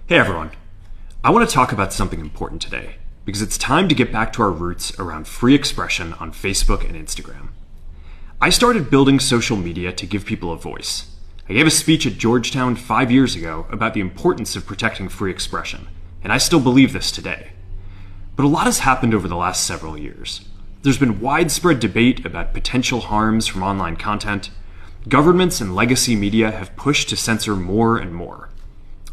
Hey everyone. I want to talk about something important today because it's time to get back to our roots around free expression on Facebook and Instagram. I started building social media to give people a voice. I gave a speech at Georgetown 5 years ago about the importance of protecting free expression, and I still believe this today. But a lot has happened over the last several years. There's been widespread debate about potential harms from online content. Governments and legacy media have pushed to censor more and more.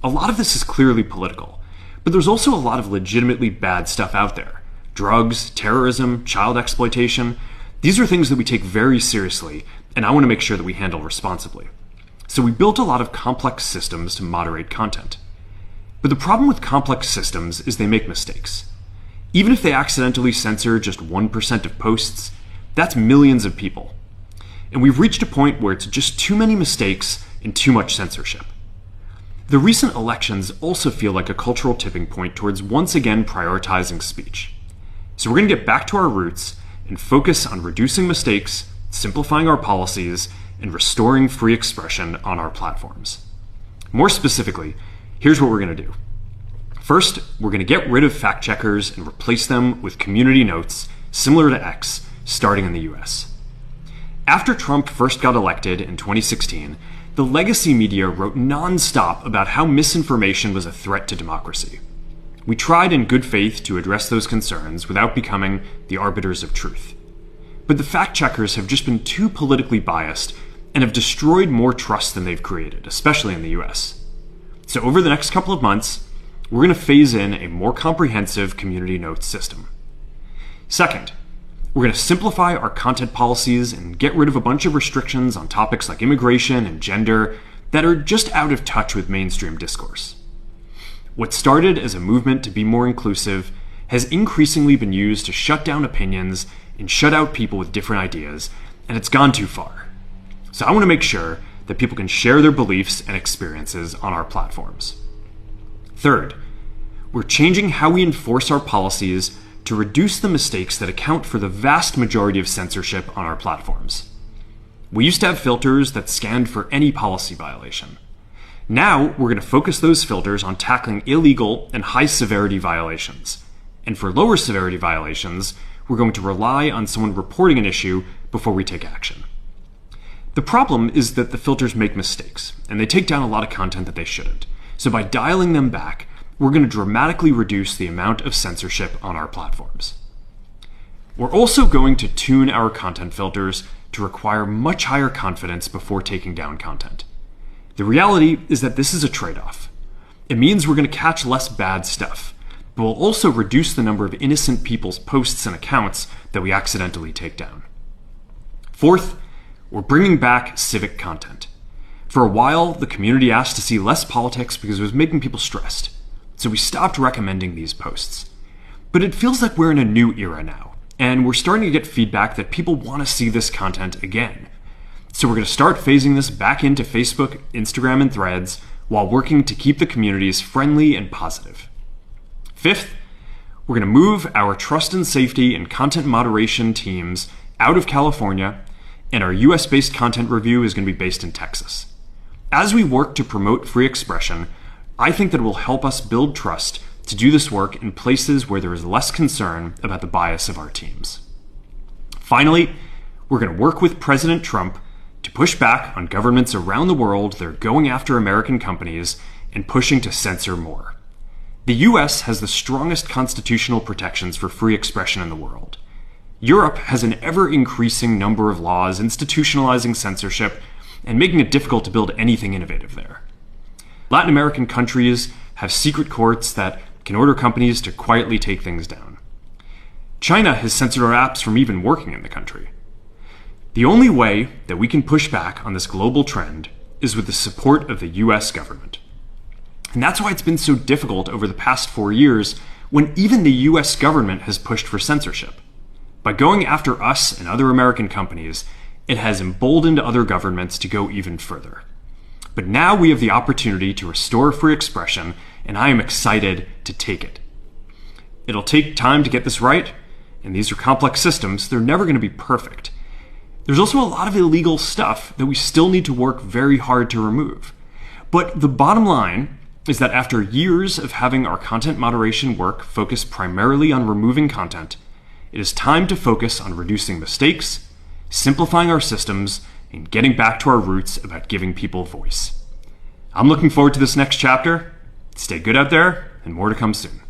A lot of this is clearly political, but there's also a lot of legitimately bad stuff out there. Drugs, terrorism, child exploitation. These are things that we take very seriously, and I want to make sure that we handle responsibly. So we built a lot of complex systems to moderate content. But the problem with complex systems is they make mistakes. Even if they accidentally censor just 1% of posts, that's millions of people. And we've reached a point where it's just too many mistakes and too much censorship. The recent elections also feel like a cultural tipping point towards once again prioritizing speech. So we're going to get back to our roots and focus on reducing mistakes, simplifying our policies, and restoring free expression on our platforms. More specifically, here's what we're going to do. First, we're going to get rid of fact checkers and replace them with community notes similar to X, starting in the US. After Trump first got elected in 2016, the legacy media wrote non-stop about how misinformation was a threat to democracy. We tried in good faith to address those concerns without becoming the arbiters of truth. But the fact checkers have just been too politically biased and have destroyed more trust than they've created, especially in the US. So over the next couple of months, we're going to phase in a more comprehensive community notes system. Second, we're going to simplify our content policies and get rid of a bunch of restrictions on topics like immigration and gender that are just out of touch with mainstream discourse. What started as a movement to be more inclusive has increasingly been used to shut down opinions and shut out people with different ideas, and it's gone too far. So I want to make sure that people can share their beliefs and experiences on our platforms. Third, we're changing how we enforce our policies to reduce the mistakes that account for the vast majority of censorship on our platforms. We used to have filters that scanned for any policy violation. Now, we're going to focus those filters on tackling illegal and high-severity violations. And for lower-severity violations, we're going to rely on someone reporting an issue before we take action. The problem is that the filters make mistakes, and they take down a lot of content that they shouldn't. So by dialing them back, we're going to dramatically reduce the amount of censorship on our platforms. We're also going to tune our content filters to require much higher confidence before taking down content. The reality is that this is a trade-off. It means we're going to catch less bad stuff, but we'll also reduce the number of innocent people's posts and accounts that we accidentally take down. Fourth, we're bringing back civic content. For a while, the community asked to see less politics because it was making people stressed. So we stopped recommending these posts. But it feels like we're in a new era now, and we're starting to get feedback that people want to see this content again. So we're going to start phasing this back into Facebook, Instagram, and Threads while working to keep the communities friendly and positive. Fifth, we're going to move our trust and safety and content moderation teams out of California, and our US-based content review is going to be based in Texas. As we work to promote free expression, I think that it will help us build trust to do this work in places where there is less concern about the bias of our teams. Finally, we're going to work with President Trump to push back on governments around the world that are going after American companies and pushing to censor more. The US has the strongest constitutional protections for free expression in the world. Europe has an ever-increasing number of laws institutionalizing censorship and making it difficult to build anything innovative there. Latin American countries have secret courts that can order companies to quietly take things down. China has censored our apps from even working in the country. The only way that we can push back on this global trend is with the support of the US government. And that's why it's been so difficult over the past 4 years when even the US government has pushed for censorship. By going after us and other American companies, it has emboldened other governments to go even further. But now we have the opportunity to restore free expression, and I am excited to take it. It'll take time to get this right, and these are complex systems. They're never going to be perfect. There's also a lot of illegal stuff that we still need to work very hard to remove. But the bottom line is that after years of having our content moderation work focus primarily on removing content, it is time to focus on reducing mistakes, simplifying our systems, and getting back to our roots about giving people voice. I'm looking forward to this next chapter. Stay good out there, and more to come soon.